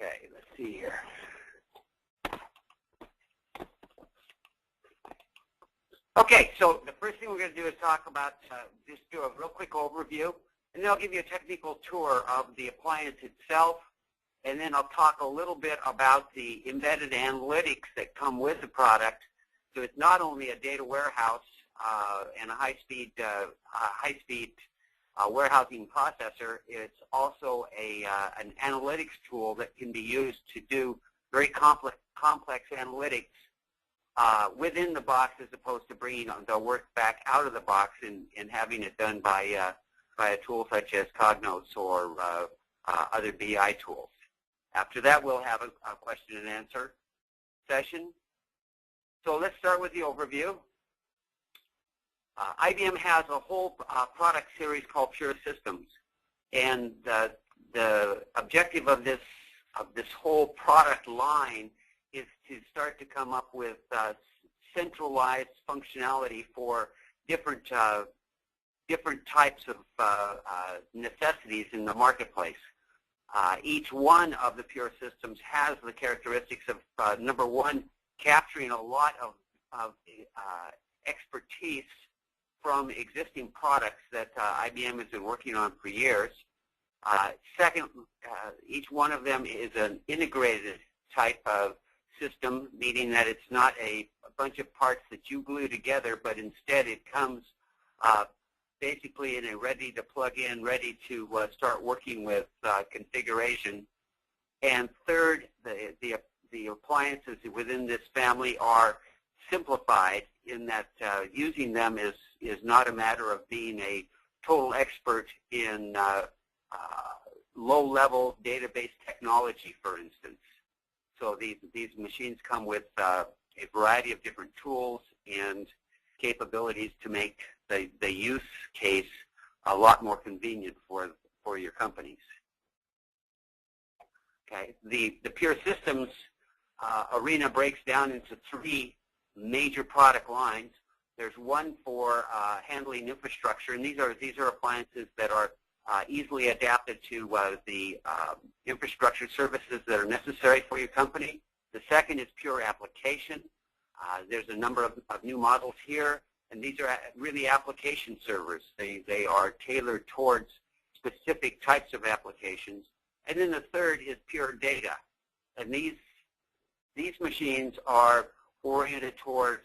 Okay, let's see here. Okay, so the first thing we're going to do is talk about, just do a real quick overview, and then I'll give you a technical tour of the appliance itself, and then I'll talk a little bit about the embedded analytics that come with the product. So it's not only a data warehouse and a high-speed warehousing processor, it's also an analytics tool that can be used to do very complex analytics within the box, as opposed to bringing the work back out of the box and having it done by a tool such as Cognos or other BI tools. After that, we'll have a question and answer session. So let's start with the overview. IBM has a whole product series called Pure Systems, and the objective of this whole product line is to start to come up with centralized functionality for different types of necessities in the marketplace. Each one of the Pure Systems has the characteristics of, number one, capturing a lot of expertise from existing products that IBM has been working on for years. Second, each one of them is an integrated type of system, meaning that it's not a bunch of parts that you glue together, but instead it comes basically in a ready to plug in, ready to start working with configuration. And third, the appliances within this family are simplified in that using them is not a matter of being a total expert in low-level database technology, for instance. So these machines come with a variety of different tools and capabilities to make the use case a lot more convenient for your companies. Okay, the Pure Systems arena breaks down into three major product lines. There's one for handling infrastructure, and these are appliances that are easily adapted to the infrastructure services that are necessary for your company. The second is pure application. There's a number of new models here, and these are really application servers. They are tailored towards specific types of applications. And then the third is pure data, and these machines are oriented towards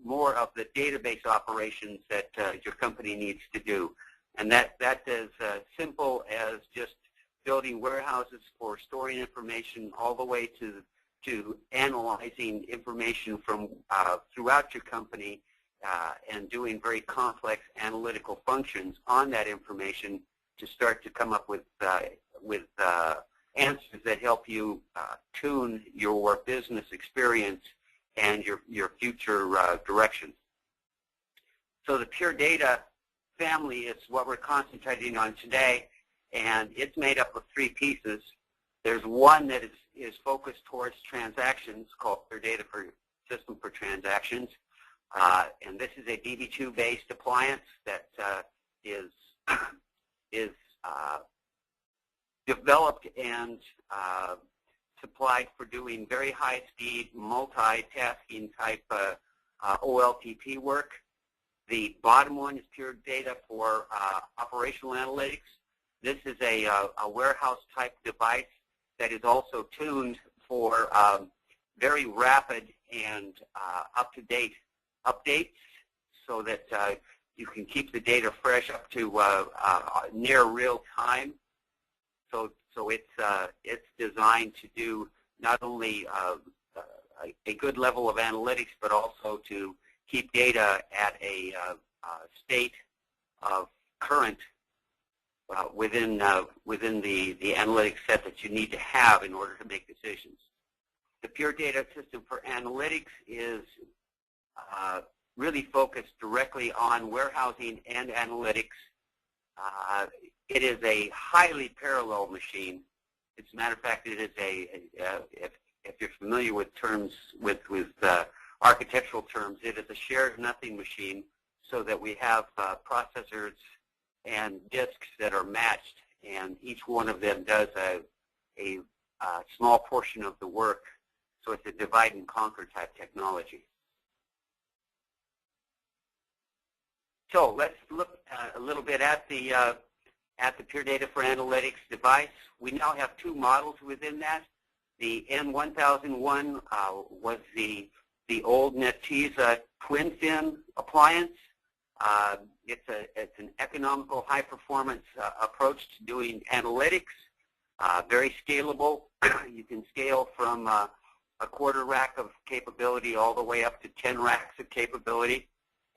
more of the database operations that your company needs to do. And that is simple as just building warehouses for storing information all the way to analyzing information from throughout your company and doing very complex analytical functions on that information to start to come up with answers that help you tune your business experience and your future direction. So the Pure Data family is what we're concentrating on today, and it's made up of three pieces. There's one that is focused towards transactions called Pure Data System for Transactions, and this is a DB2-based appliance that is developed and supplied for doing very high-speed, multitasking type OLTP work. The bottom one is Pure Data for operational analytics. This is a warehouse-type device that is also tuned for very rapid and up-to-date updates so that you can keep the data fresh up to near real time. So it's designed to do not only a good level of analytics, but also to keep data at a state of current within the analytics set that you need to have in order to make decisions. The Pure Data System for Analytics is really focused directly on warehousing and analytics. It is a highly parallel machine. As a matter of fact, it is if you're familiar with terms, with architectural terms, it is a shared nothing machine, so that we have processors and disks that are matched, and each one of them does a small portion of the work. So it's a divide and conquer type technology. So let's look a little bit at the Pure Data for Analytics device. We now have two models within that. The N1001 was the old Netezza twin fin appliance. It's an economical, high-performance approach to doing analytics. Very scalable. You can scale from a quarter rack of capability all the way up to 10 racks of capability,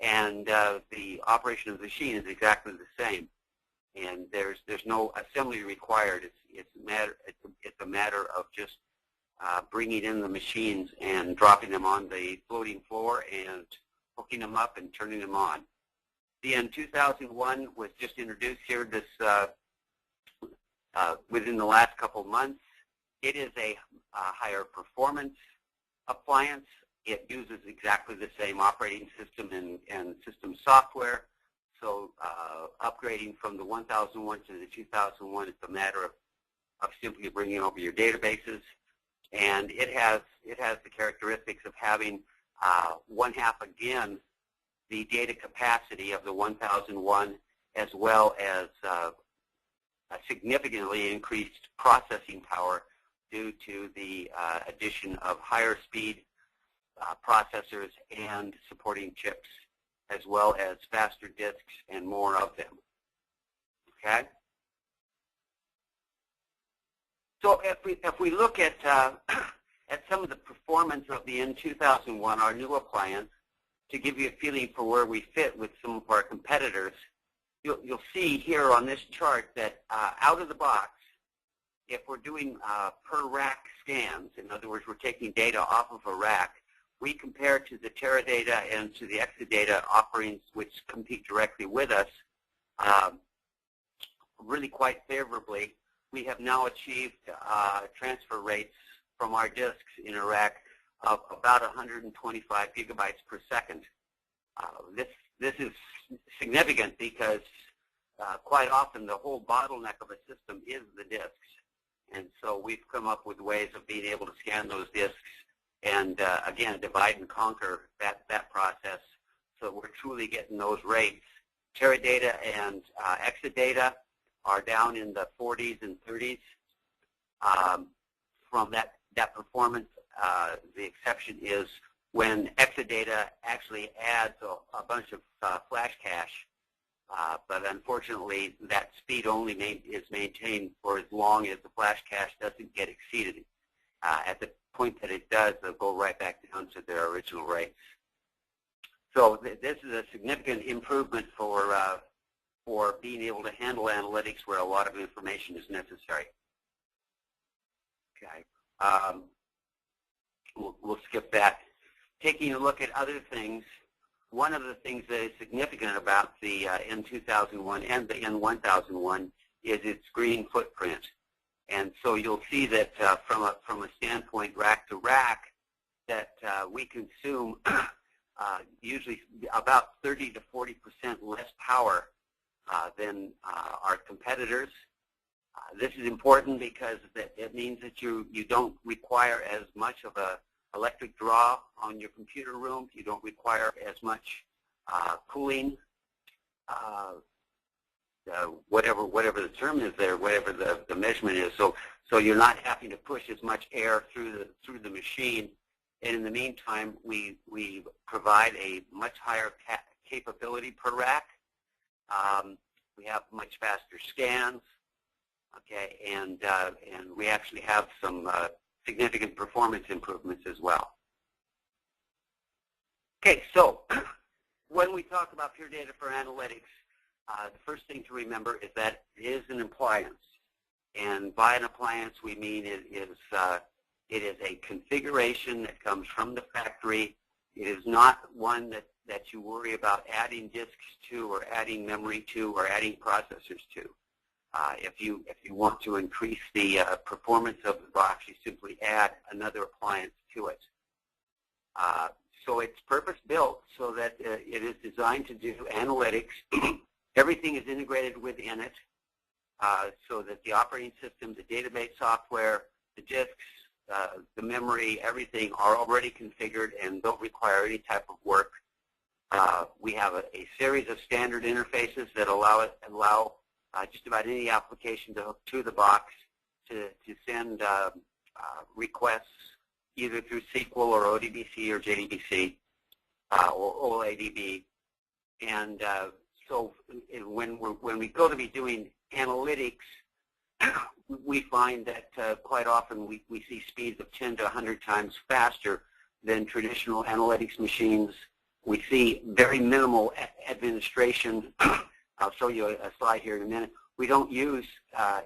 and the operation of the machine is exactly the same. And there's no assembly required. It's a matter of just bringing in the machines and dropping them on the floating floor and hooking them up and turning them on. The N2001 was just introduced here within the last couple months. It is a higher performance appliance. It uses exactly the same operating system and system software. So upgrading from the 1001 to the 2001 is a matter of simply bringing over your databases. And it has the characteristics of having 1/2 again the data capacity of the 1001, as well as a significantly increased processing power due to the addition of higher speed processors and supporting chips, as well as faster disks and more of them. Okay. So if we look at some of the performance of the N2001, our new appliance, to give you a feeling for where we fit with some of our competitors, you'll see here on this chart that out of the box, if we're doing per rack scans, in other words, we're taking data off of a rack, we compare to the Teradata and to the Exadata offerings which compete directly with us really quite favorably. We have now achieved transfer rates from our disks in a rack of about 125 gigabytes per second. This is significant because quite often the whole bottleneck of a system is the disks. And so we've come up with ways of being able to scan those disks and, again, divide and conquer that process, so we're truly getting those rates. Teradata and Exadata are down in the 40s and 30s. From that performance, the exception is when Exadata actually adds a bunch of flash cache. But unfortunately, that speed only is maintained for as long as the flash cache doesn't get exceeded. At the point that it does, they'll go right back down to their original rates. So this is a significant improvement for being able to handle analytics where a lot of information is necessary. Okay, we'll skip that. Taking a look at other things, one of the things that is significant about the N2001 and the N1001 is its green footprint. And so you'll see that from a standpoint rack to rack, that we consume usually about 30 to 40% less power than our competitors. This is important because it means that you don't require as much of a electric draw on your computer room. You don't require as much cooling, whatever the term is there, whatever the measurement is. So you're not having to push as much air through the machine. And in the meantime, we provide a much higher capability per rack. We have much faster scans. Okay, and we actually have some significant performance improvements as well. Okay, so when we talk about Pure Data for Analytics, the first thing to remember is that it is an appliance. And by an appliance, we mean it is a configuration that comes from the factory. It is not one that you worry about adding disks to or adding memory to or adding processors to. If you want to increase the performance of the box, you simply add another appliance to it. So it's purpose-built so that it is designed to do analytics. Everything is integrated within it so that the operating system, the database software, the disks, the memory, everything are already configured and don't require any type of work. We have a series of standard interfaces that allow just about any application to hook to the box to send requests either through SQL or ODBC or JDBC or OLADB. And so when we go to be doing analytics, we find that quite often we see speeds of 10 to 100 times faster than traditional analytics machines. We see very minimal administration. I'll show you a slide here in a minute. We don't use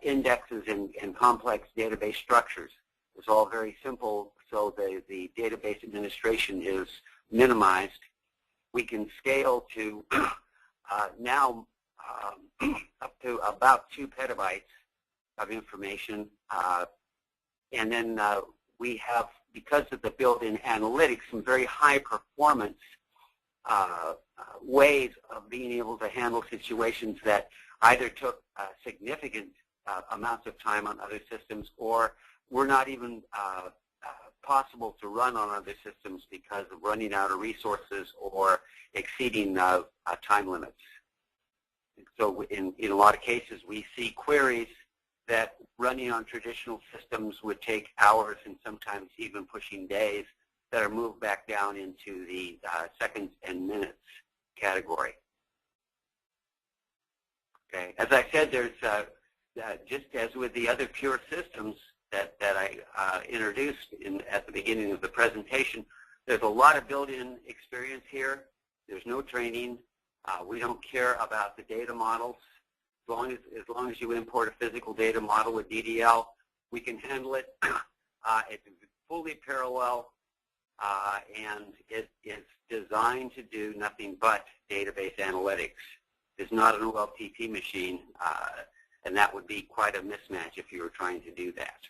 indexes and complex database structures. It's all very simple, so the database administration is minimized. We can scale to now up to about 2 petabytes of information, and then we have, because of the built-in analytics, some very high performance ways of being able to handle situations that either took significant amounts of time on other systems or were not even possible to run on other systems because of running out of resources or exceeding time limits. So in a lot of cases, we see queries that running on traditional systems would take hours and sometimes even pushing days that are moved back down into the seconds and minutes category. Okay, as I said, there's just as with the other pure systems that I introduced at the beginning of the presentation, there's a lot of built-in experience here. There's no training. We don't care about the data models. As long as you import a physical data model with DDL, we can handle it. It's fully parallel, and it is designed to do nothing but database analytics. It's not an OLTP machine, and that would be quite a mismatch if you were trying to do that.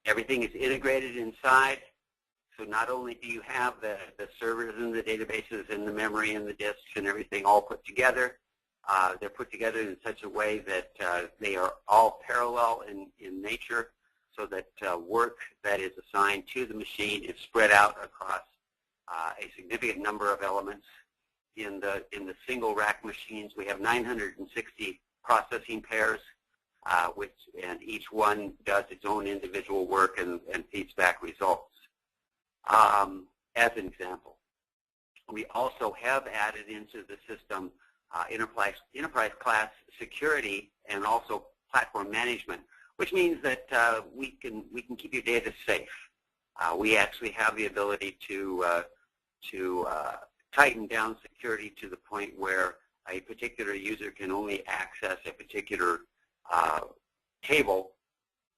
Everything is integrated inside, so not only do you have the servers and the databases and the memory and the disks and everything all put together, they're put together in such a way that they are all parallel in nature, so that work that is assigned to the machine is spread out across a significant number of elements. In the single rack machines, we have 960 processing pairs, and each one does its own individual work and feeds back results. As an example, we also have added into the system enterprise class security and also platform management, which means that we can keep your data safe. We actually have the ability to tighten down security to the point where a particular user can only access a particular table,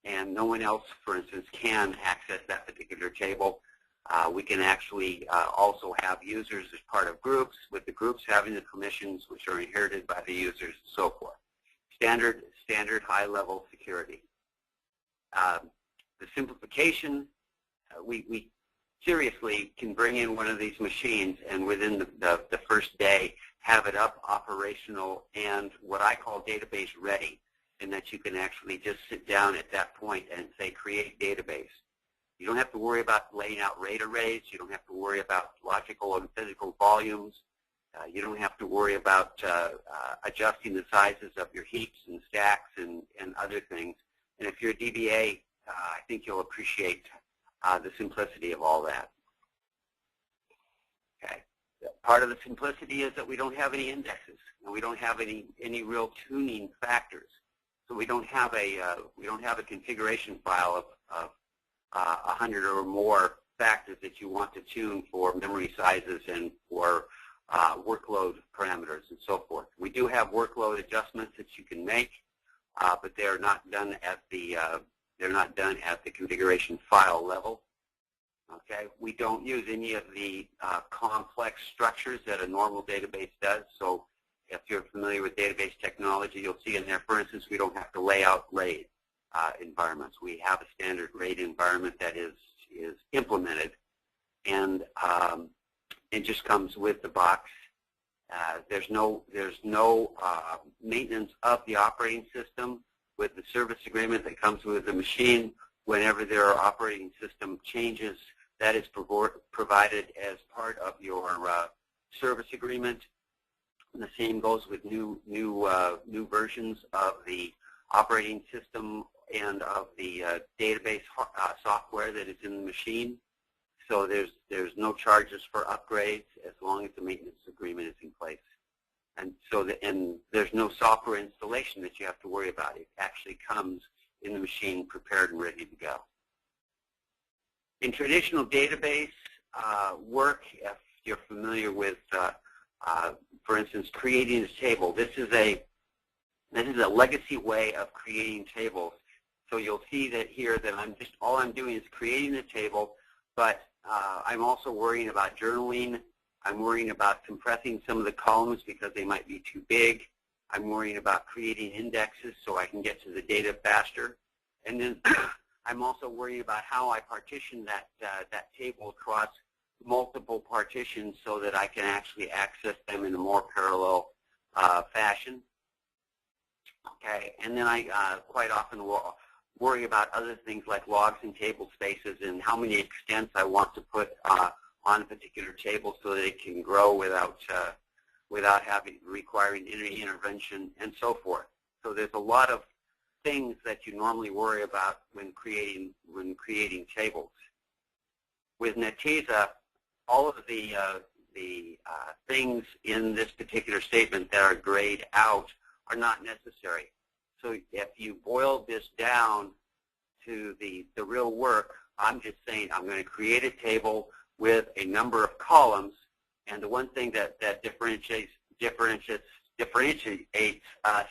and no one else, for instance, can access that particular table. We can actually also have users as part of groups, with the groups having the permissions which are inherited by the users and so forth. Standard high-level security. The simplification, we seriously can bring in one of these machines and within the first day have it up operational and what I call database ready, and that you can actually just sit down at that point and say create database. You don't have to worry about laying out RAID arrays. You don't have to worry about logical and physical volumes. You don't have to worry about adjusting the sizes of your heaps and stacks and other things. And if you're a DBA, I think you'll appreciate the simplicity of all that. Okay. Part of the simplicity is that we don't have any indexes, and we don't have any real tuning factors. So we don't have a configuration file of 100 or more factors that you want to tune for memory sizes and for workload parameters and so forth. We do have workload adjustments that you can make, but they're not done at the configuration file level. Okay, we don't use any of the complex structures that a normal database does. So if you're familiar with database technology, you'll see in there, for instance, we don't have to lay out RAID environments. We have a standard RAID environment that is implemented, and it just comes with the box. There's no maintenance of the operating system. with the service agreement that comes with the machine. Whenever there are operating system changes, that is provided as part of your service agreement. And the same goes with new versions of the operating system and of the database software that is in the machine. So there's no charges for upgrades as long as the maintenance agreement is in place. And so and there's no software installation that you have to worry about. It actually comes in the machine prepared and ready to go. In traditional database work, if you're familiar with, for instance, creating a table, this is a legacy way of creating tables. So you'll see that here that all I'm doing is creating a table, but I'm also worrying about journaling. I'm worrying about compressing some of the columns because they might be too big. I'm worrying about creating indexes so I can get to the data faster. And then I'm also worrying about how I partition that table across multiple partitions so that I can actually access them in a more parallel fashion. Okay, and then I quite often will worry about other things like logs and table spaces and how many extents I want to put on a particular table so that it can grow without requiring any intervention and so forth. So there's a lot of things that you normally worry about when creating tables. With Netezza, all of the things in this particular statement that are grayed out are not necessary. So if you boil this down to the real work, I'm just saying I'm going to create a table with a number of columns, and the one thing that differentiates us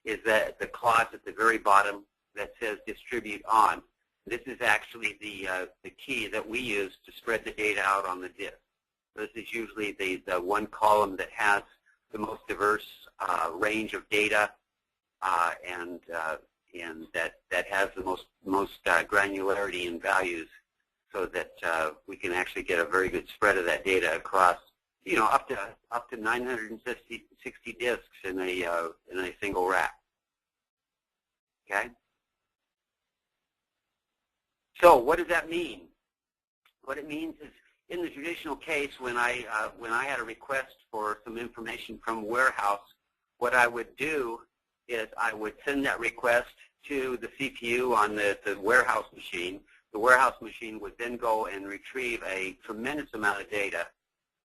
is that the clause at the very bottom that says distribute on. This is actually the key that we use to spread the data out on the disk. This is usually the one column that has the most diverse range of data and that has the most granularity in values, so that we can actually get a very good spread of that data across, up to 960 disks in a single rack. Okay. So what does that mean? What it means is, in the traditional case, when I had a request for some information from warehouse, what I would do is I would send that request to the CPU on the warehouse machine. The warehouse machine would then go and retrieve a tremendous amount of data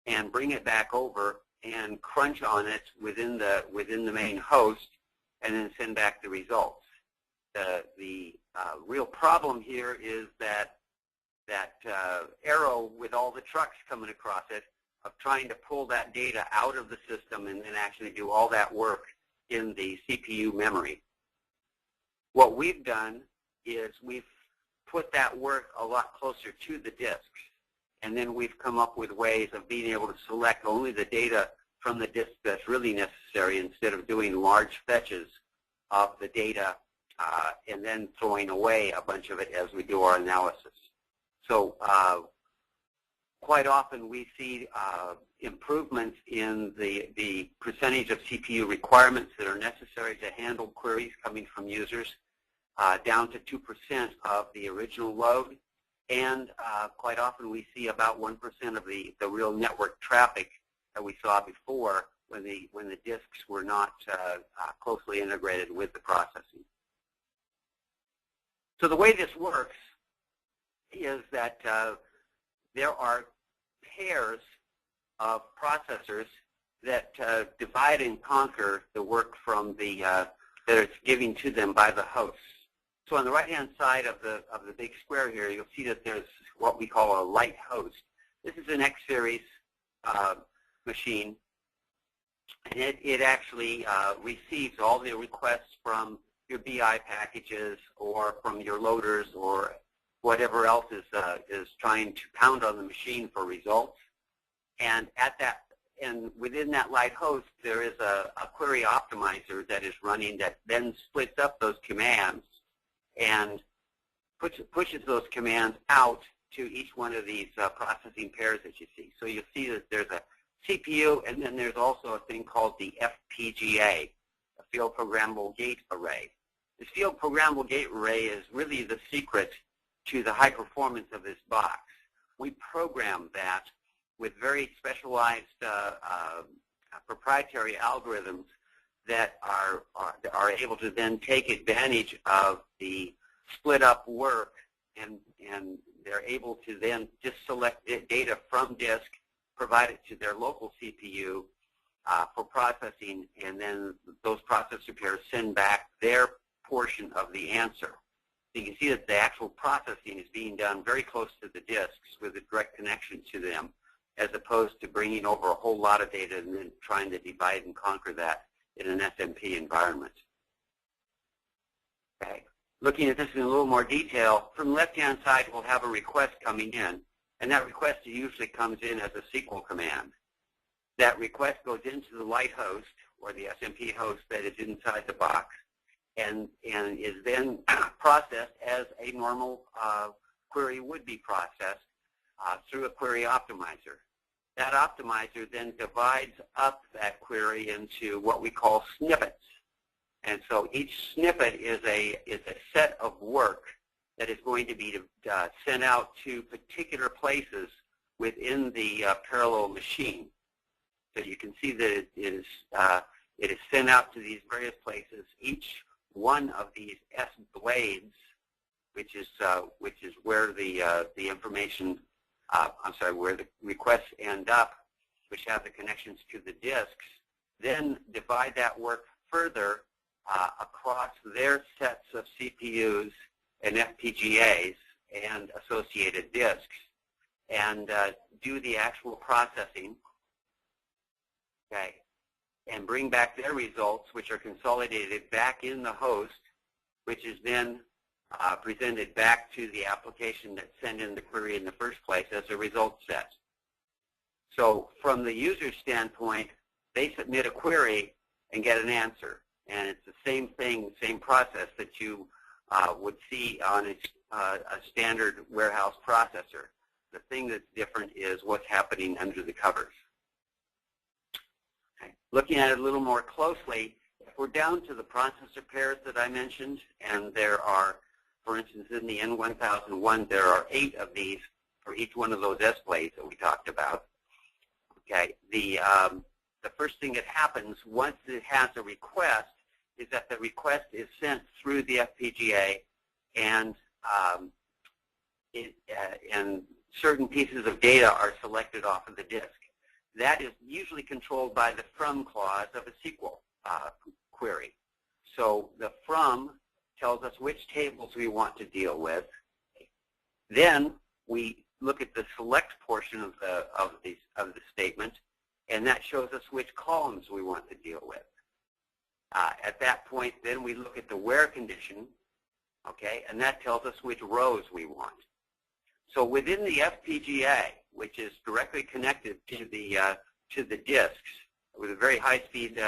and bring it back over and crunch on it within the main host, and then send back the results. The real problem here is that arrow with all the trucks coming across it of trying to pull that data out of the system and then actually do all that work in the CPU memory. What we've done is we've put that work a lot closer to the disks, and then we've come up with ways of being able to select only the data from the disk that's really necessary instead of doing large fetches of the data and then throwing away a bunch of it as we do our analysis. So quite often we see improvements in the percentage of CPU requirements that are necessary to handle queries coming from users down to 2% of the original load. And quite often we see about 1% of the real network traffic that we saw before when the disks were not closely integrated with the processing. So the way this works is that there are pairs of processors that divide and conquer the work from that it's giving to them by the hosts. So on the right-hand side of the big square here, you'll see that there's what we call a light host. This is an X series machine, and it actually receives all the requests from your BI packages or from your loaders or whatever else is trying to pound on the machine for results. And within that light host, there is a query optimizer that is running that then splits up those commands and pushes those commands out to each one of these processing pairs that you see. So you'll see that there's a CPU, and then there's also a thing called the FPGA, a Field Programmable Gate Array. This field programmable gate array is really the secret to the high performance of this box. We program that with very specialized proprietary algorithms that are able to then take advantage of the split up work, and they're able to then just select data from disk, provide it to their local CPU for processing, and then those processor pairs send back their portion of the answer. So you can see that the actual processing is being done very close to the disks with a direct connection to them, as opposed to bringing over a whole lot of data and then trying to divide and conquer that in an SMP environment. Okay. Looking at this in a little more detail, from the left-hand side we'll have a request coming in, and that request usually comes in as a SQL command. That request goes into the light host, or the SMP host that is inside the box, and is then processed as a normal query would be processed through a query optimizer. That optimizer then divides up that query into what we call snippets. And so each snippet is a set of work that is going to be sent out to particular places within the parallel machine. So you can see that it is sent out to these various places. Each one of these S blades, which is where the information, where the requests end up, which have the connections to the disks, then divide that work further across their sets of CPUs and FPGAs and associated disks, and do the actual processing, okay, and bring back their results, which are consolidated back in the host, which is then presented back to the application that sent in the query in the first place as a result set. So from the user's standpoint, they submit a query and get an answer. And it's the same thing, same process that you would see on a standard warehouse processor. The thing that's different is what's happening under the covers. Okay. Looking at it a little more closely, if we're down to the processor pairs that I mentioned, and there are, for instance, in the N1001, there are 8 of these for each one of those S blades that we talked about. Okay, the first thing that happens once it has a request is that the request is sent through the FPGA, and certain pieces of data are selected off of the disk. That is usually controlled by the from clause of a SQL query. So the from tells us which tables we want to deal with. Then we look at the select portion of the statement, and that shows us which columns we want to deal with. At that point, then we look at the where condition, okay, and that tells us which rows we want. So within the FPGA, which is directly connected to the disks with a very high-speed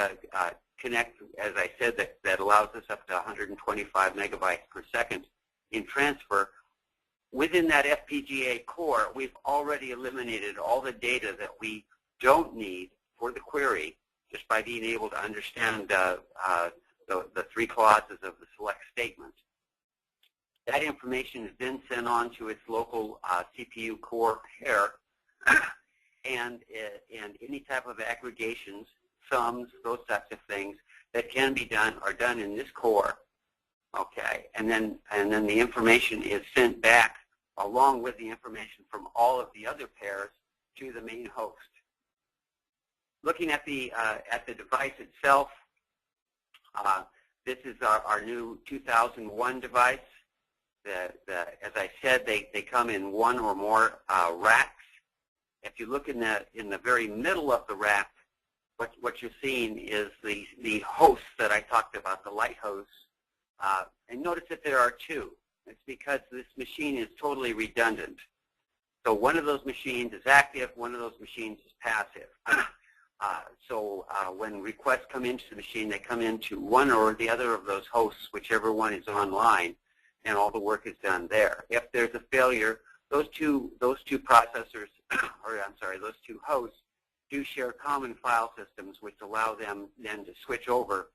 connect, as I said, that allows us up to 125 megabytes per second in transfer. Within that FPGA core, we've already eliminated all the data that we don't need for the query just by being able to understand the 3 clauses of the select statement. That information is then sent on to its local CPU core pair, and any type of aggregations, sums, those types of things that can be done are done in this core. Okay, and then the information is sent back along with the information from all of the other pairs to the main host. Looking at the device itself, this is our new 2001 device. As I said, they come in 1 or more racks. If you look in the very middle of the rack, what you're seeing is the hosts that I talked about, the light hosts. And notice that there are 2. It's because this machine is totally redundant. So one of those machines is active, one of those machines is passive. So when requests come into the machine, they come into one or the other of those hosts, whichever one is online, and all the work is done there. If there's a failure, those two processors, or I'm sorry, those 2 hosts do share common file systems, which allow them then to switch over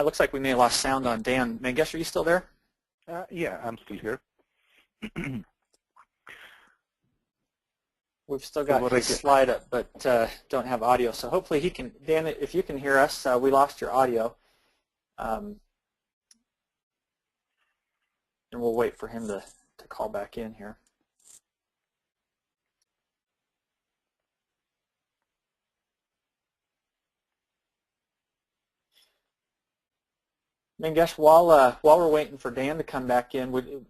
looks like we may have lost sound on Dan. Mangesh, are you still there? Yeah, I'm still here. We've still got his slide up, but don't have audio. So hopefully he can. Dan, if you can hear us, we lost your audio. And we'll wait for him to call back in here. Mangesh, while we're waiting for Dan to come back in, would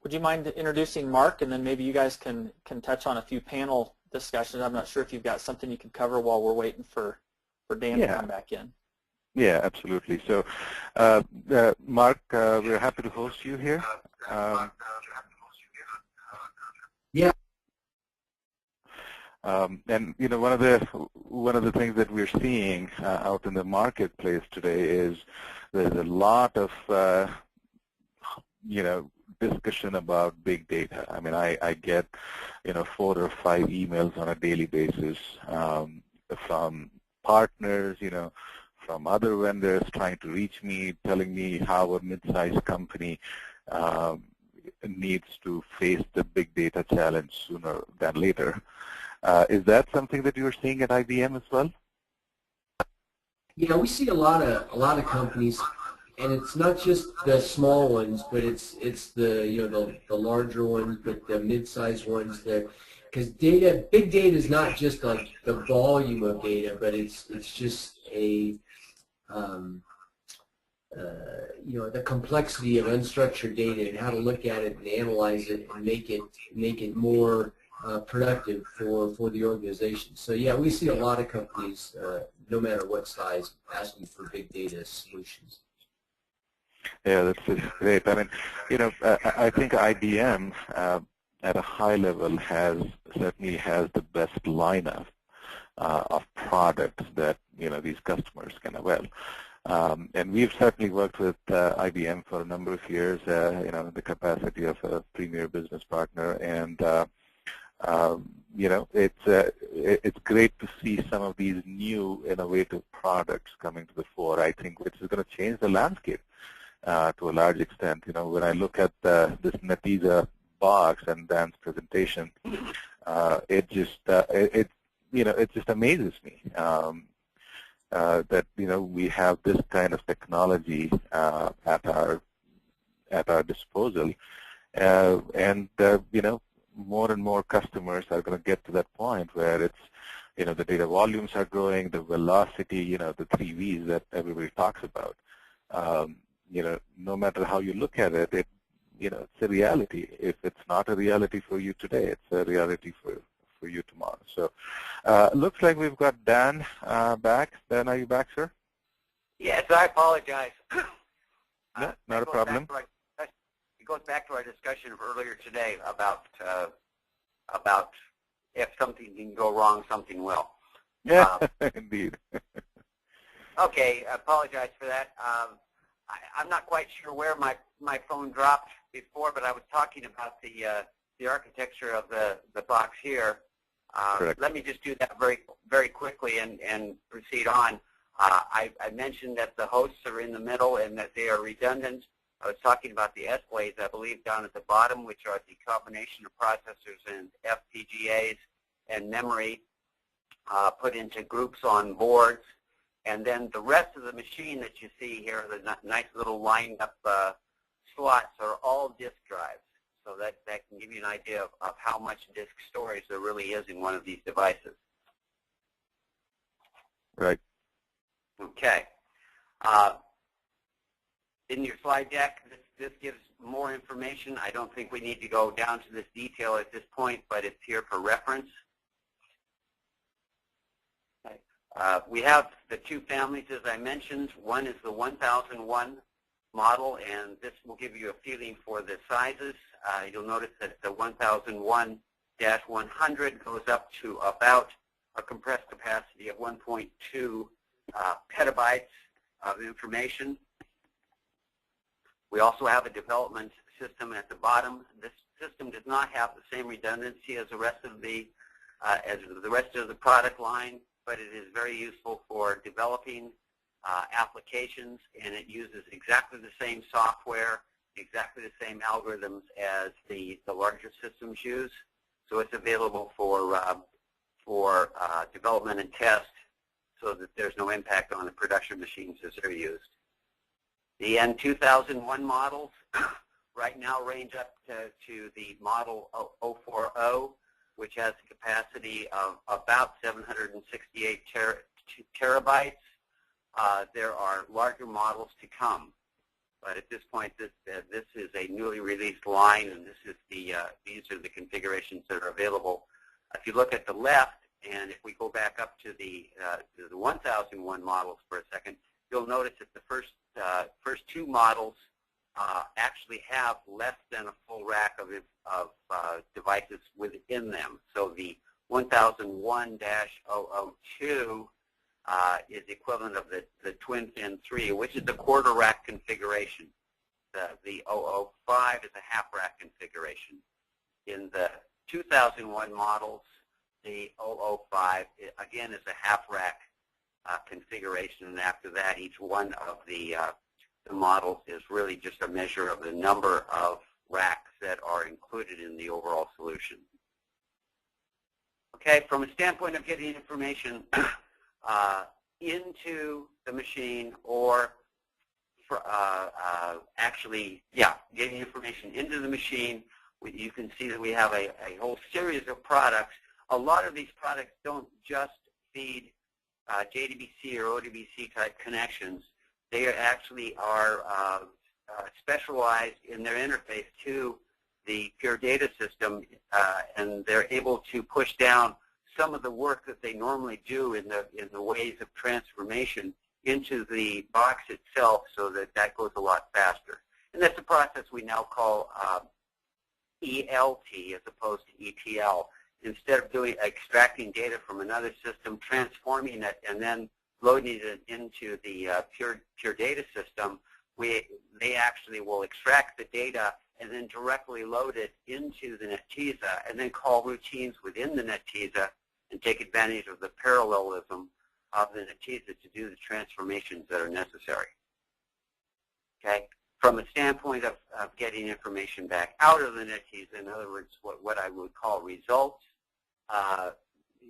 you mind introducing Mark, and then maybe you guys can touch on a few panel discussions. I'm not sure if you've got something you can cover while we're waiting for Dan to come back in. Yeah, absolutely. So, Mark, we're happy to host you here. Yeah. And you know, one of the things that we're seeing out in the marketplace today is there's a lot of discussion about big data. I mean, I get 4 or 5 emails on a daily basis from partners, from other vendors trying to reach me, telling me how a mid-sized company needs to face the big data challenge sooner than later. Is that something that you're seeing at IBM as well? Yeah, we see a lot of companies, and it's not just the small ones, but it's the the larger ones, but the mid-sized ones. Because big data is not just like the volume of data, but it's just a the complexity of unstructured data and how to look at it and analyze it and make it more productive for the organization. So yeah, we see a lot of companies, no matter what size, asking for big data solutions. Yeah, that's great. I mean, I think IBM at a high level certainly has the best lineup of products that these customers can avail. And we've certainly worked with IBM for a number of years, in the capacity of a premier business partner, and it's great to see some of these new innovative products coming to the fore, I think, which is going to change the landscape to a large extent. When I look at this Natija box and Dan's presentation, it just amazes me that we have this kind of technology at our disposal, and more and more customers are going to get to that point where it's the data volumes are growing, the velocity, the 3 V's that everybody talks about. No matter how you look at it, it's a reality. If it's not a reality for you today, it's a reality for you tomorrow. So looks like we've got Dan back. Dan, are you back, sir? Yes, I apologize. No, not a problem. It goes back to our discussion of earlier today about if something can go wrong, something will. Yeah, indeed. Okay, I apologize for that. I'm not quite sure where my phone dropped before, but I was talking about the architecture of the box here. Let me just do that very, very quickly and proceed on. I mentioned that the hosts are in the middle and that they are redundant. I was talking about the S-blades, I believe, down at the bottom, which are the combination of processors and FPGAs and memory put into groups on boards. And then the rest of the machine that you see here, the nice little lined up slots, are all disk drives. So that can give you an idea of how much disk storage there really is in one of these devices. Right. Okay. In your slide deck, this gives more information. I don't think we need to go down to this detail at this point, but it's here for reference. We have the 2 families, as I mentioned. One is the 1001 model, and this will give you a feeling for the sizes. You'll notice that the 1001-100 goes up to about a compressed capacity of 1.2 petabytes of information. We also have a development system at the bottom. This system does not have the same redundancy as the rest of the product line, but it is very useful for developing applications, and it uses exactly the same software, exactly the same algorithms as the larger systems use. So it's available for development and test, so that there's no impact on the production machines as they're used. The N2001 models right now range up to the model 040, which has a capacity of about 768 terabytes. There are larger models to come, but at this point, this is a newly released line, and these are the configurations that are available. If you look at the left, and if we go back up to the 1001 models for a second, you'll notice that the first two models actually have less than a full rack of devices within them. So the 1001-002 is the equivalent of the Twin Fin 3, which is the quarter rack configuration. The 005 is a half rack configuration. In the 2001 models, the 005 again is a half rack configuration, and after that, each one of the models is really just a measure of the number of racks that are included in the overall solution. Okay, from a standpoint of getting information into the machine, or getting information into the machine, you can see that we have a whole series of products. A lot of these products don't just feed JDBC or ODBC type connections. They actually are specialized in their interface to the pure data system, and they're able to push down some of the work that they normally do in the ways of transformation into the box itself, so that goes a lot faster. And that's a process we now call ELT as opposed to ETL. Instead of extracting data from another system, transforming it, and then loading it into the pure data system, they actually will extract the data and then directly load it into the Netezza, and then call routines within the Netezza and take advantage of the parallelism of the Netezza to do the transformations that are necessary. Okay? From a standpoint of getting information back out of the Netezza, in other words, what I would call results,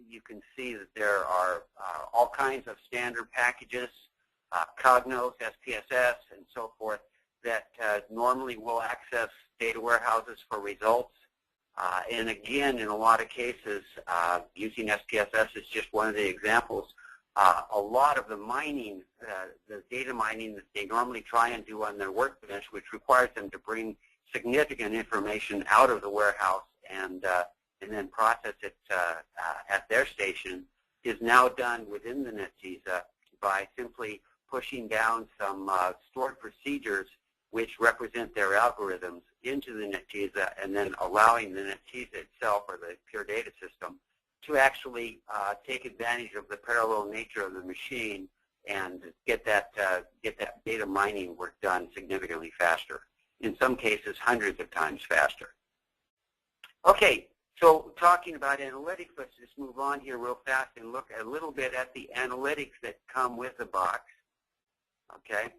you can see that there are all kinds of standard packages, Cognos, SPSS, and so forth, that normally will access data warehouses for results. And again, in a lot of cases, using SPSS is just one of the examples. A lot of the mining, the data mining that they normally try and do on their workbench, which requires them to bring significant information out of the warehouse and then process it at their station, is now done within the Netezza by simply pushing down some stored procedures which represent their algorithms into the Netezza, and then allowing the Netezza itself, or the pure data system, to actually take advantage of the parallel nature of the machine and get that data mining work done significantly faster. In some cases, hundreds of times faster. Okay, so talking about analytics, let's just move on here real fast and look a little bit at the analytics that come with the box. Okay,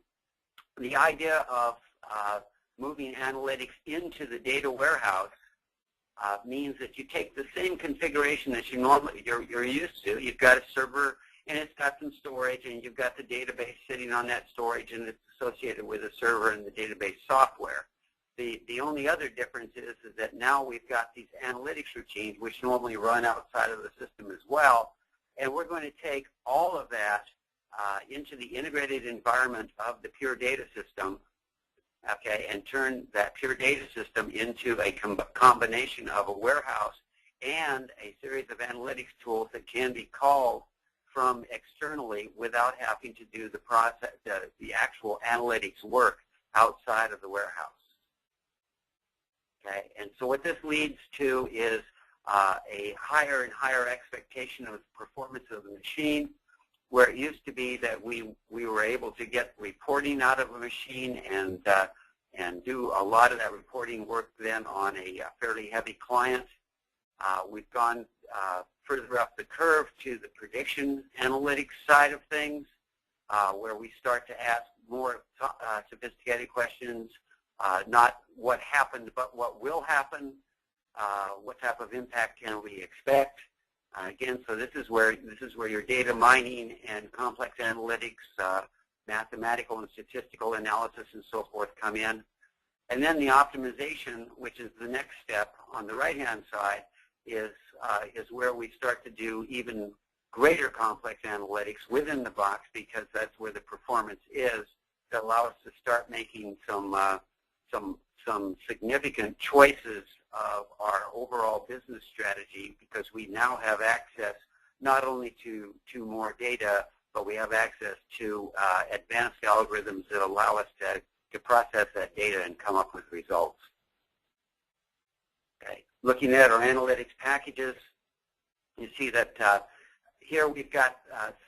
the idea of moving analytics into the data warehouse means that you take the same configuration that you're used to. You've got a server, and it's got some storage, and you've got the database sitting on that storage, and it's associated with the server and the database software. The only other difference is that now we've got these analytics routines, which normally run outside of the system as well, and we're going to take all of that into the integrated environment of the pure data system, okay, and turn that pure data system into a combination of a warehouse and a series of analytics tools that can be called from externally without having to do the process, the actual analytics work outside of the warehouse. Okay, and so what this leads to is a higher and higher expectation of performance of the machine, where it used to be that we were able to get reporting out of a machine and do a lot of that reporting work then on a fairly heavy client. We've gone further up the curve to the prediction analytics side of things, where we start to ask more sophisticated questions, not what happened, but what will happen, what type of impact can we expect. Again, so this is where your data mining and complex analytics, mathematical and statistical analysis and so forth come in. And then the optimization, which is the next step on the right-hand side, is where we start to do even greater complex analytics within the box, because that's where the performance is, to allow us to start making some significant choices of our overall business strategy, because we now have access not only to more data, but we have access to advanced algorithms that allow us to process that data and come up with results. Okay. Looking at our analytics packages, you see that here we've got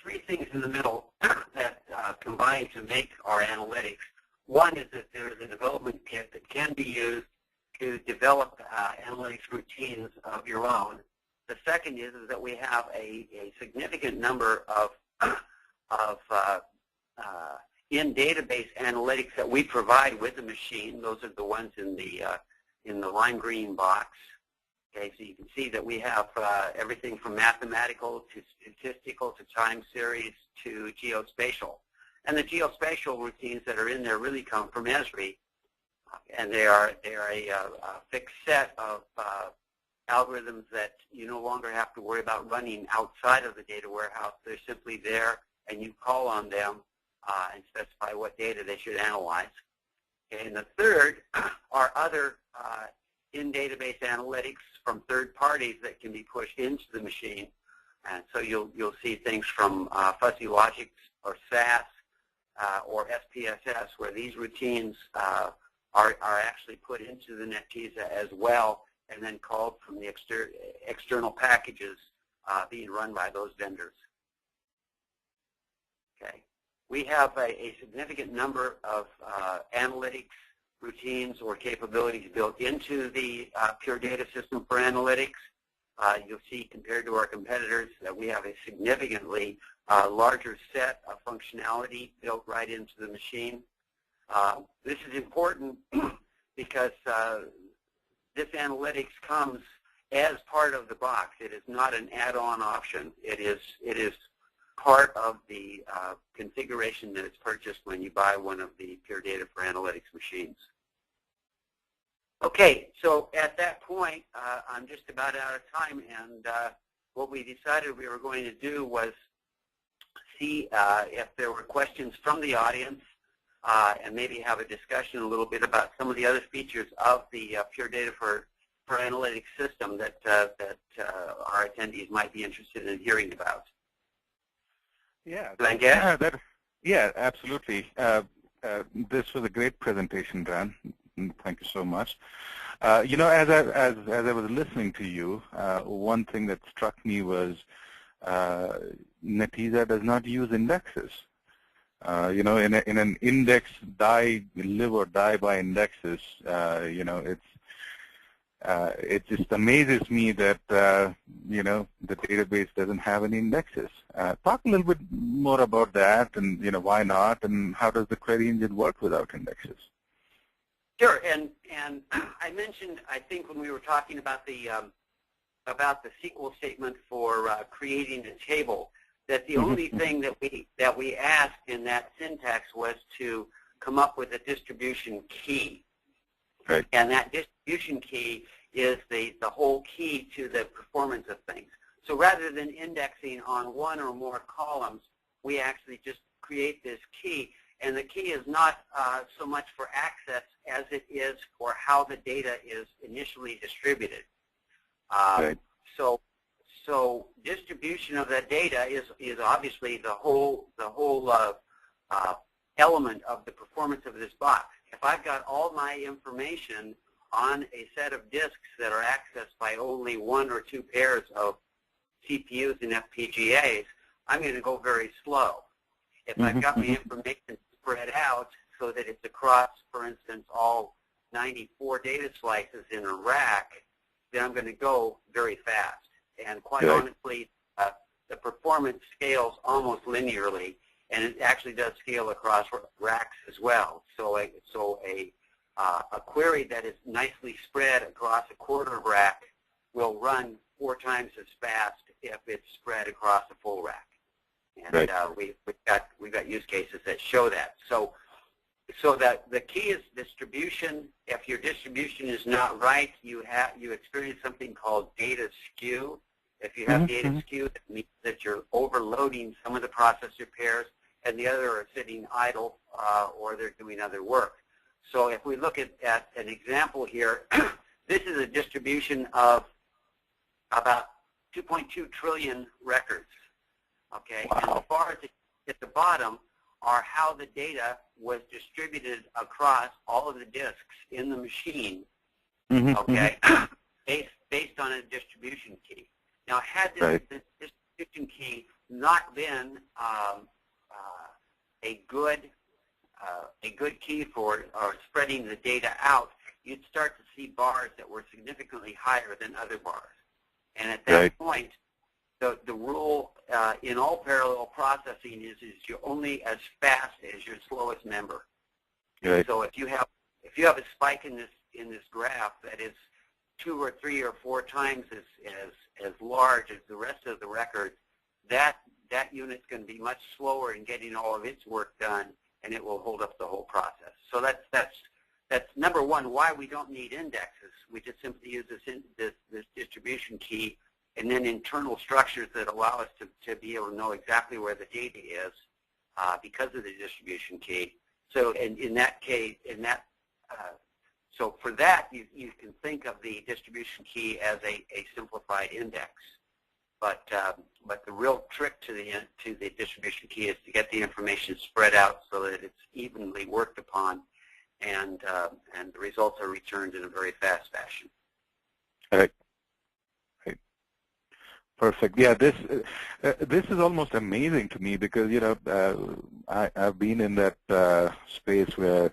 three things in the middle that combine to make our analytics. One is that there is a development kit that can be used to develop analytics routines of your own. The second is that we have a significant number of in-database analytics that we provide with the machine. Those are the ones in the lime green box. Okay, so you can see that we have everything from mathematical to statistical to time series to geospatial. And the geospatial routines that are in there really come from Esri, and they are a fixed set of algorithms that you no longer have to worry about running outside of the data warehouse. They're simply there, and you call on them and specify what data they should analyze. Okay, and the third are other in-database analytics from third parties that can be pushed into the machine. And so you'll see things from fuzzy logics or SAS or SPSS, where these routines are actually put into the Netezza as well, and then called from the external packages being run by those vendors. Okay. We have a significant number of analytics routines or capabilities built into the Pure Data System for analytics. You'll see, compared to our competitors, that we have a significantly larger set of functionality built right into the machine. This is important because this analytics comes as part of the box. It is not an add-on option. It is part of the configuration that is purchased when you buy one of the Pure Data for Analytics machines. Okay, so at that point, I'm just about out of time, and what we decided we were going to do was see if there were questions from the audience, and maybe have a discussion a little bit about some of the other features of the Pure Data for Analytics system that our attendees might be interested in hearing about. Yeah, yeah, absolutely. This was a great presentation, Dan. Thank you so much. You know, as I was listening to you, one thing that struck me was Netezza does not use indexes. You know, in an index live or die by indexes. You know, it just amazes me that you know, the database doesn't have any indexes. Talk a little bit more about that, and you know, why not, and how does the query engine work without indexes? Sure, and I mentioned, I think when we were talking about the SQL statement for creating a table, that the only thing that we asked in that syntax was to come up with a distribution key. Right. And that distribution key is the whole key to the performance of things. So rather than indexing on one or more columns, we actually just create this key. And the key is not so much for access as it is for how the data is initially distributed. Right. So distribution of that data is obviously the whole element of the performance of this box. If I've got all my information on a set of disks that are accessed by only one or two pairs of CPUs and FPGAs, I'm going to go very slow. If I've got my information spread out so that it's across, for instance, all 94 data slices in a rack, then I'm going to go very fast. And quite honestly, the performance scales almost linearly. and it actually does scale across racks as well. So a query that is nicely spread across a quarter rack will run 4 times as fast if it's spread across a full rack. And right. we've got use cases that show that. So that the key is distribution. If your distribution is not right, you experience something called data skew. If you have data skew, that means that you're overloading some of the processor pairs, and the other are sitting idle or they're doing other work. So if we look at an example here, this is a distribution of about 2.2 trillion records. Okay, wow. And the bars at the bottom are how the data was distributed across all of the disks in the machine. Okay, based on a distribution key. Now, had this distribution key not been a good key for spreading the data out, you'd start to see bars that were significantly higher than other bars. And at that point, the rule in all parallel processing is you're only as fast as your slowest member. Right. So if you have a spike in this graph that is 2 or 3 or 4 times as large as the rest of the record, that unit's going to be much slower in getting all of its work done, and it will hold up the whole process. So that's number one, why we don't need indexes. We just simply use this distribution key and then internal structures that allow us to be able to know exactly where the data is because of the distribution key. So in that case, so for that, you can think of the distribution key as a simplified index. But the real trick to the distribution key is to get the information spread out so that it's evenly worked upon, and the results are returned in a very fast fashion. Right. Right. Perfect. Yeah, this is almost amazing to me because I've been in that space where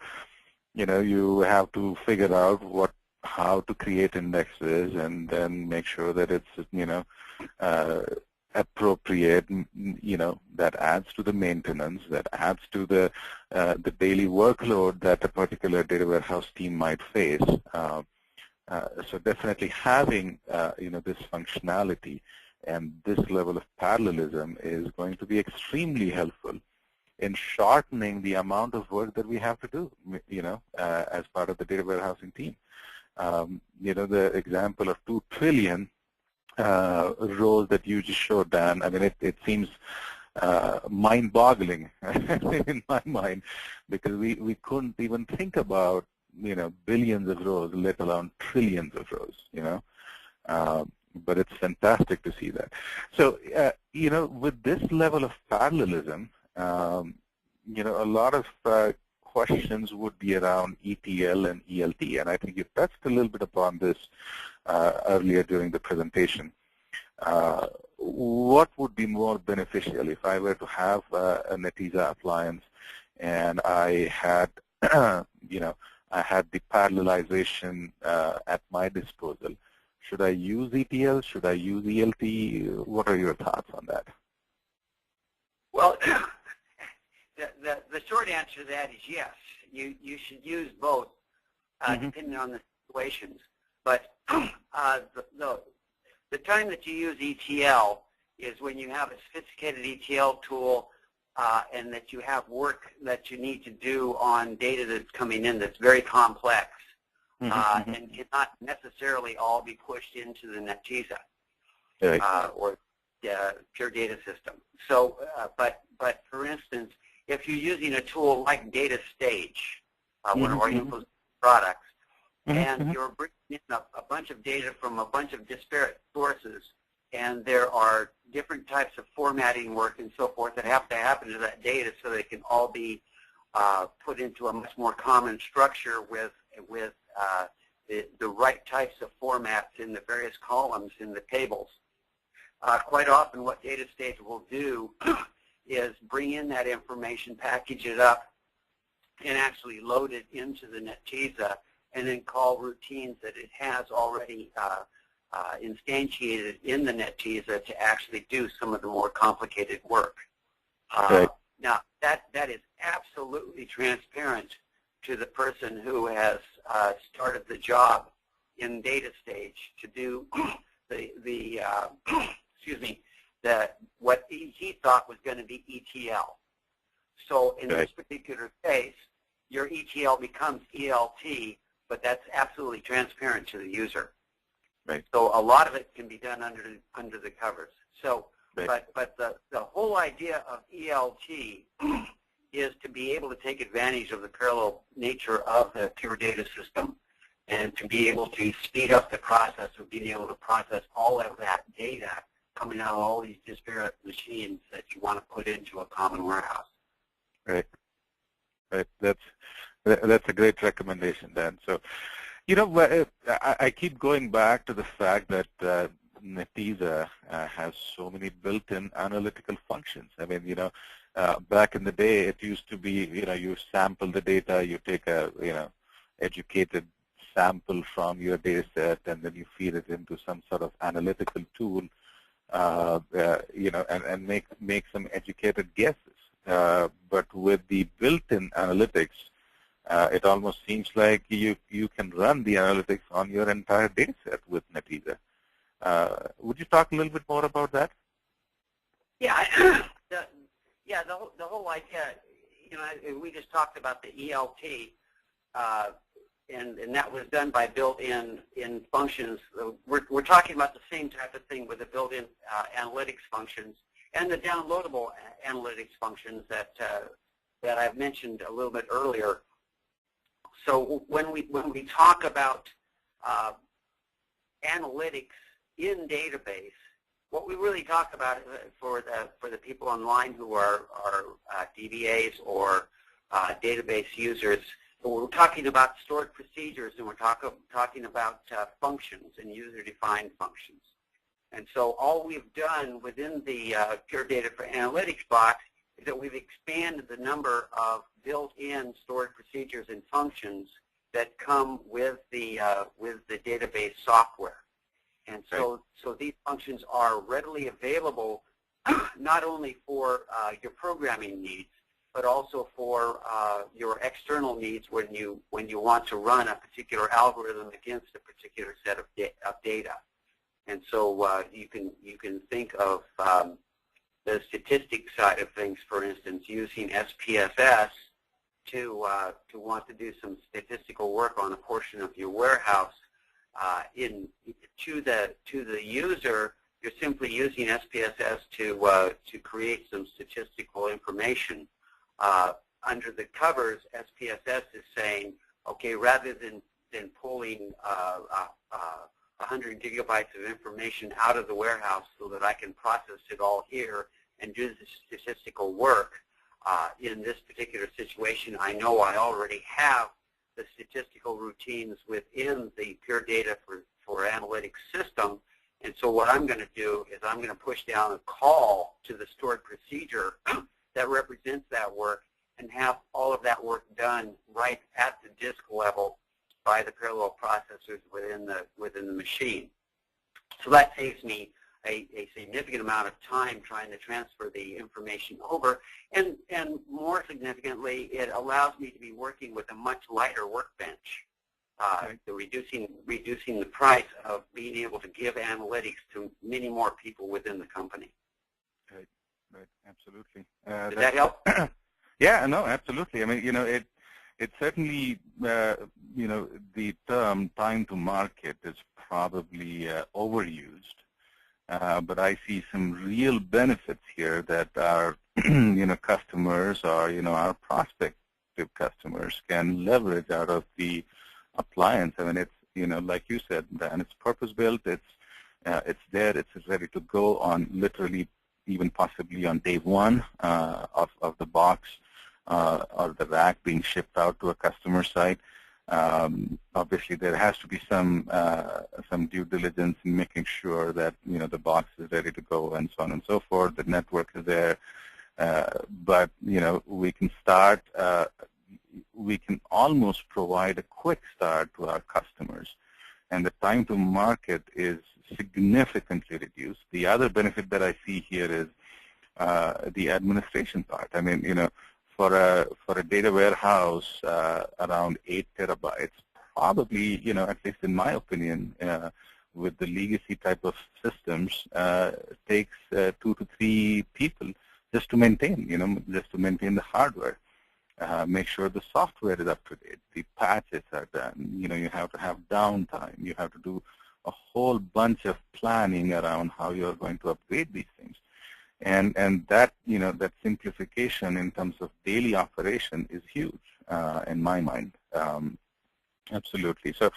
you have to figure out how to create indexes and then make sure that it's appropriate, that adds to the maintenance, that adds to the daily workload that a particular data warehouse team might face. So definitely having this functionality and this level of parallelism is going to be extremely helpful in shortening the amount of work that we have to do, as part of the data warehousing team. The example of 2 trillion rows that you just showed, Dan, I mean, it seems mind-boggling in my mind, because we couldn't even think about, billions of rows, let alone trillions of rows, but it's fantastic to see that. So, with this level of parallelism, a lot of questions would be around ETL and ELT, and I think you touched a little bit upon this earlier during the presentation. What would be more beneficial if I were to have a Netezza appliance and I had, I had the parallelization at my disposal? Should I use ETL? Should I use ELT? What are your thoughts on that? Well, the short answer to that is yes. You should use both, depending on the situations. But the time that you use ETL is when you have a sophisticated ETL tool and that you have work that you need to do on data that's coming in that's very complex and cannot necessarily all be pushed into the Netezza or pure data system. So, but for instance, if you're using a tool like Data Stage, one of our info products, and you're bringing in a bunch of data from a bunch of disparate sources, and there are different types of formatting work and so forth that have to happen to that data so they can all be put into a much more common structure with the right types of formats in the various columns in the tables. Quite often what Data Stage will do is bring in that information, package it up, and actually load it into the Netezza, and then call routines that it has already instantiated in the Netezza to actually do some of the more complicated work. Now, that is absolutely transparent to the person who has started the job in data stage to do what he thought was going to be ETL. So in this particular case, your ETL becomes ELT, but that's absolutely transparent to the user. Right. So a lot of it can be done under the covers. So, right. but the whole idea of ELT is to be able to take advantage of the parallel nature of the pure data system and to be able to speed up the process of being able to process all of that data coming out of all these disparate machines that you want to put into a common warehouse. Right. Right. That's a great recommendation, Dan. So, you know, I keep going back to the fact that Netezza has so many built-in analytical functions. I mean, you know, back in the day, it used to be, you know, you sample the data, you take a, you know, educated sample from your data set, and then you feed it into some sort of analytical tool, you know, and make some educated guesses. But with the built-in analytics, it almost seems like you can run the analytics on your entire data set with Netezza. Would you talk a little bit more about that? Yeah, the whole idea, you know, we just talked about the ELT, and that was done by Builtin Functions. We're talking about the same type of thing with the Builtin Analytics functions and the downloadable analytics functions that I've mentioned a little bit earlier. So when we talk about analytics in database, what we really talk about for the people online who are DBAs or database users, we're talking about stored procedures, and we're talking about functions and user-defined functions. And so all we've done within the Pure Data for Analytics box is that we've expanded the number of built-in stored procedures and functions that come with the database software. And so these functions are readily available not only for your programming needs, but also for your external needs when you want to run a particular algorithm against a particular set of data. And so you can think of the statistics side of things, for instance, using SPSS to want to do some statistical work on a portion of your warehouse. To the user, you're simply using SPSS to create some statistical information. Under the covers, SPSS is saying, okay, rather than pulling 100 gigabytes of information out of the warehouse so that I can process it all here and do the statistical work, in this particular situation, I know I already have the statistical routines within the Pure Data for Analytics system. And so what I'm going to do is I'm going to push down a call to the stored procedure that represents that work and have all of that work done right at the disk level by the parallel processors within the machine. So that saves me a significant amount of time trying to transfer the information over, and more significantly, it allows me to be working with a much lighter workbench, reducing the price of being able to give analytics to many more people within the company. Right, absolutely. Does that help? Yeah, no, absolutely. I mean, you know, it certainly, you know, the term time to market is probably overused. But I see some real benefits here that our, you know, customers or, you know, our prospective customers can leverage out of the appliance. I mean, it's, you know, like you said, and it's purpose-built. It's there. It's ready to go on literally, even possibly on day one of the box or the rack being shipped out to a customer site. Obviously, there has to be some due diligence in making sure that, you know, the box is ready to go and so on and so forth. The network is there, but, you know, we can start. We can almost provide a quick start to our customers, and the time to market is significantly reduced. The other benefit that I see here is the administration part. I mean, for a data warehouse around 8 terabytes, probably, at least in my opinion, with the legacy type of systems, takes 2 to 3 people just to maintain, just to maintain the hardware. Make sure the software is up to date, the patches are done, you have to have downtime, you have to do a whole bunch of planning around how you're going to upgrade these things. And that, that simplification in terms of daily operation is huge in my mind. Absolutely. So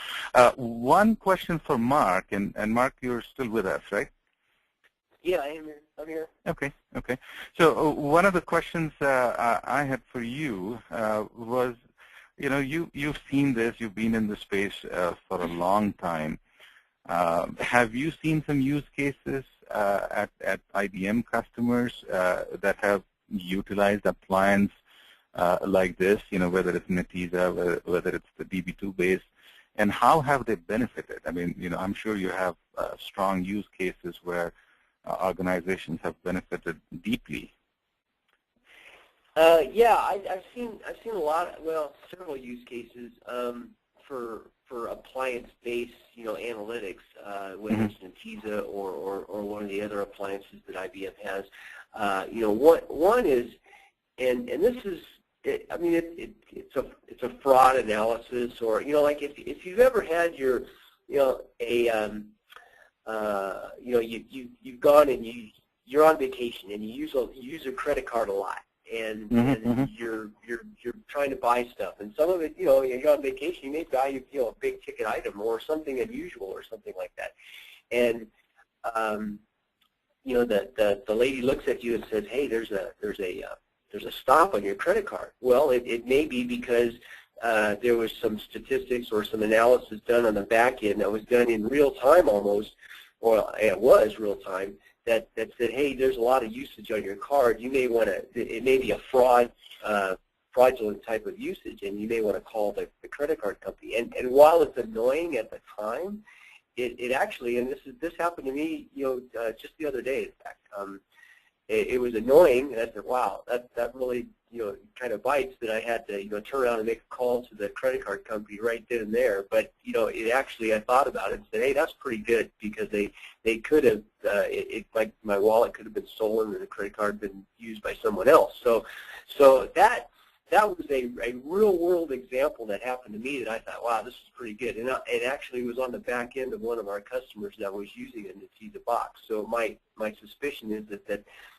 one question for Mark, and Mark, you're still with us, right? Yeah, I am here. I'm here. Okay, okay. So one of the questions I had for you was, you've seen this, you've been in the space for a long time. Have you seen some use cases at IBM customers that have utilized appliance like this, whether it's Netezza, whether it's the DB2 base, and how have they benefited? I mean, I'm sure you have strong use cases where organizations have benefited deeply. Yeah, I've seen a lot. Well, several use cases for appliance-based, analytics, whether it's Netezza or one of the other appliances that IBM has. One is, and this is, I mean, it's a fraud analysis, or like if you've ever had your, you've gone and you're on vacation and you use a credit card a lot, and you're trying to buy stuff, and some of it, you're on vacation, you may buy a big ticket item or something unusual or something like that, and the lady looks at you and says, hey, there's a stop on your credit card. Well, it may be because there was some statistics or some analysis done on the back end that was done in real time almost, or it was real time, that said, hey, there's a lot of usage on your card. You may want to, it may be a fraudulent type of usage, and you may want to call the credit card company. And while it's annoying at the time, it actually, and this happened to me, just the other day, in fact. It was annoying, and I said, wow, that really, kind of bites, that I had to, turn around and make a call to the credit card company right then and there. But, it actually, I thought about it and said, hey, that's pretty good, because they could have, my wallet could have been stolen and the credit card been used by someone else. So that was a real-world example that happened to me that I thought, wow, this is pretty good. And it actually was on the back end of one of our customers that was using a Netezza box. So my suspicion is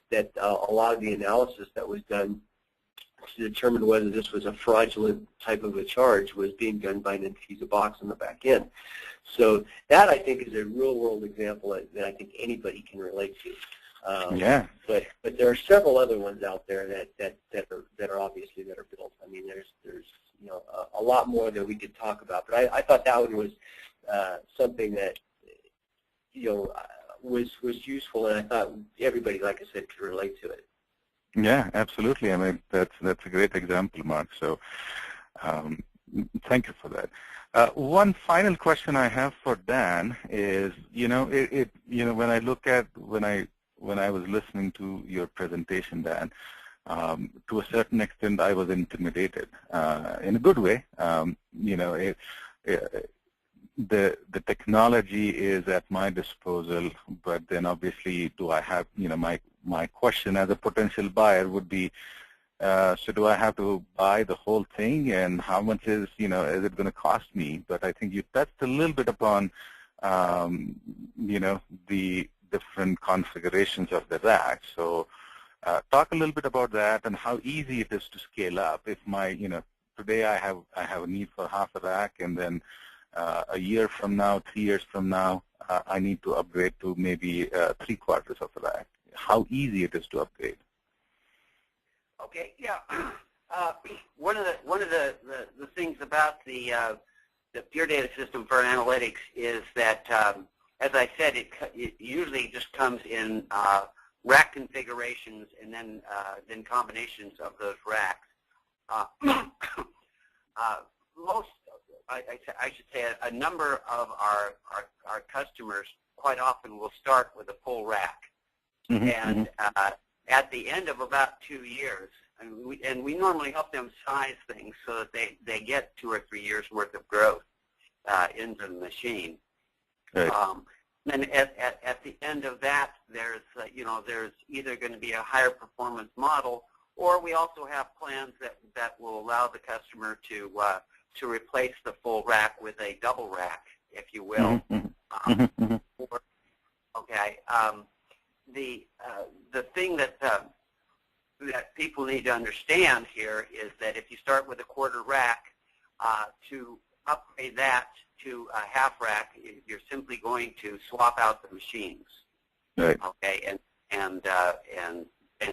that a lot of the analysis that was done to determine whether this was a fraudulent type of a charge was being done by Netezza box on the back end. So that, I think, is a real-world example that I think anybody can relate to. Yeah. But there are several other ones out there that are obviously that are built. I mean, there's a lot more that we could talk about. But I thought that one was something that was useful, and I thought everybody, like I said, could relate to it. Yeah, absolutely. I mean, that's a great example, Mark. So thank you for that. One final question I have for Dan is, when I look at when I was listening to your presentation, Dan, to a certain extent, I was intimidated in a good way. The technology is at my disposal, but then obviously, do I have, my question as a potential buyer would be, so do I have to buy the whole thing, and how much is it going to cost me? But I think you touched a little bit upon, the different configurations of the rack. So talk a little bit about that and how easy it is to scale up. If today I have a need for half a rack, and then a year from now, 3 years from now, I need to upgrade to maybe 3/4 of a rack. How easy it is to upgrade? Okay, yeah. One of the things about the Pure Data System for Analytics is that, as I said, it usually just comes in rack configurations and then combinations of those racks. I should say a number of our customers quite often will start with a full rack, and at the end of about 2 years, and we normally help them size things so that they get 2 or 3 years worth of growth into the machine. Right. And at the end of that, there's there's either going to be a higher performance model, or we also have plans that will allow the customer to replace the full rack with a double rack, if you will. Okay. The thing that people need to understand here is that if you start with a quarter rack, to upgrade that to a half rack, you're simply going to swap out the machines. Right. Okay, and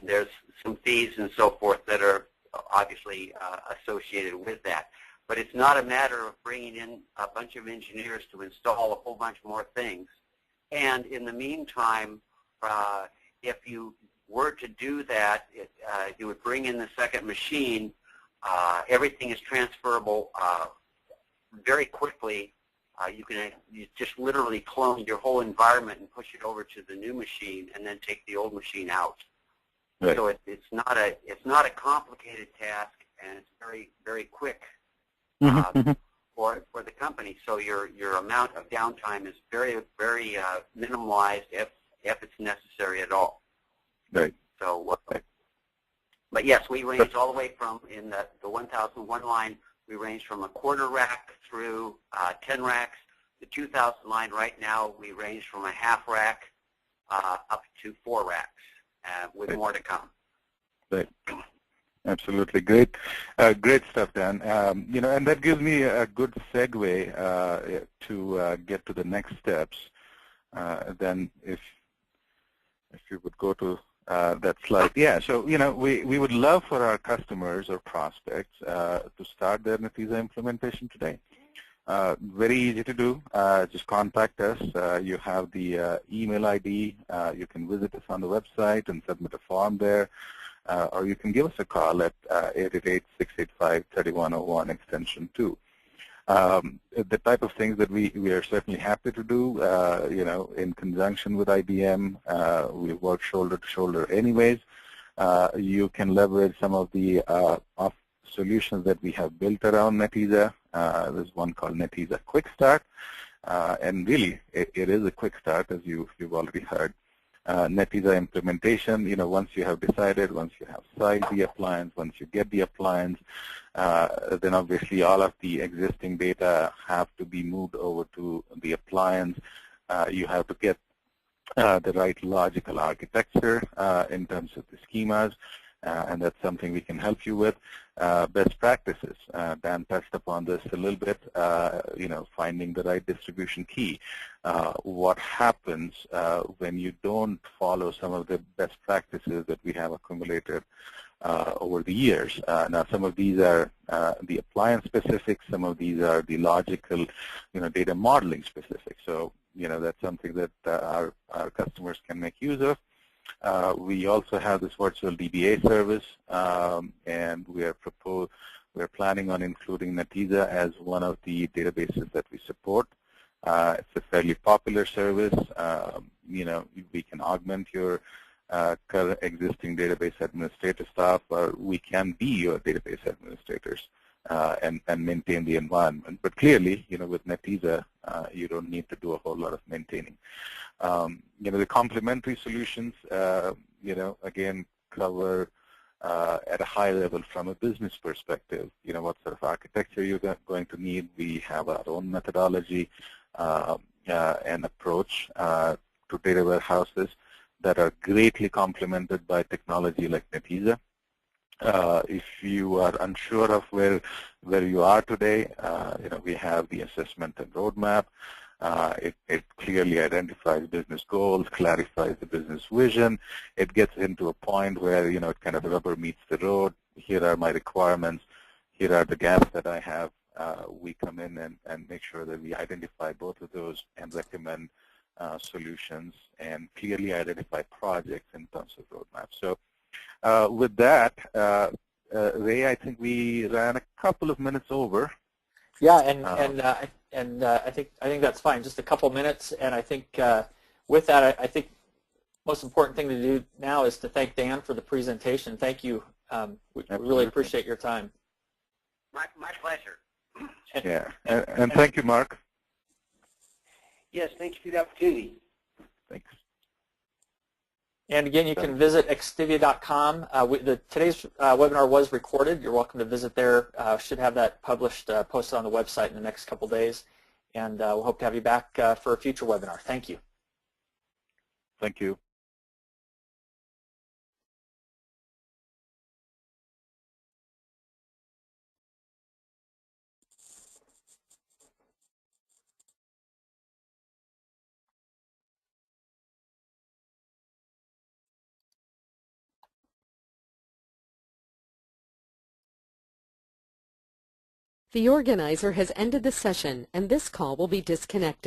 there's some fees and so forth that are obviously associated with that. But it's not a matter of bringing in a bunch of engineers to install a whole bunch more things. And in the meantime, if you were to do that, you would bring in the second machine. Everything is transferable very quickly. You just literally clone your whole environment and push it over to the new machine, and then take the old machine out. Right. So it's not a complicated task, and it's very, very quick for the company. So your amount of downtime is very, very minimalized if it's necessary at all. Right. So, but yes, we range all the way from, in the 1001 line, we range from a quarter rack through 10 racks. The 2000 line right now, we range from a half rack up to 4 racks, with more to come. Right. Absolutely. Great. Great stuff, Dan. And that gives me a good segue to get to the next steps. Then if you would go to that slide. Yeah, so, we would love for our customers or prospects to start their Netezza implementation today. Very easy to do. Just contact us. You have the email ID. You can visit us on the website and submit a form there. Or you can give us a call at 888-685-3101 extension 2. The type of things that we are certainly happy to do, in conjunction with IBM. We work shoulder to shoulder anyways. You can leverage some of the solutions that we have built around Netezza. There's one called Netezza Quick Start. And really, it is a quick start, as you've already heard. Netezza implementation, once you have decided, once you have sized the appliance, once you get the appliance, then obviously all of the existing data have to be moved over to the appliance. You have to get the right logical architecture in terms of the schemas, and that's something we can help you with. Best practices, Dan touched upon this a little bit, finding the right distribution key. What happens when you don't follow some of the best practices that we have accumulated over the years? Now, some of these are the appliance specific, some of these are the logical, data modeling specific. So, that's something that our customers can make use of. We also have this virtual DBA service, and we are planning on including Netezza as one of the databases that we support. It's a fairly popular service. We can augment your current existing database administrator staff, or we can be your database administrators and maintain the environment. But clearly, with Netezza, you don't need to do a whole lot of maintaining. The complementary solutions, again, cover at a high level from a business perspective, what sort of architecture you're going to need. We have our own methodology and approach to data warehouses that are greatly complemented by technology like Netezza. If you are unsure of where you are today, we have the assessment and roadmap. It clearly identifies business goals, clarifies the business vision. It gets into a point where, it kind of rubber meets the road. Here are my requirements. Here are the gaps that I have. We come in and make sure that we identify both of those and recommend solutions and clearly identify projects in terms of roadmap. So with that, Ray, I think we ran a couple of minutes over. Yeah, and I think that's fine. Just a couple minutes, and I think with that, I think most important thing to do now is to thank Dan for the presentation. Thank you. We really appreciate your time. My pleasure. Yeah, and thank you, Mark. Yes, thank you for the opportunity. Thanks. And again, you can visit XTIVIA.com. Today's webinar was recorded. You're welcome to visit there. Should have that published, posted on the website in the next couple days. And we'll hope to have you back for a future webinar. Thank you. Thank you. The organizer has ended the session, and this call will be disconnected.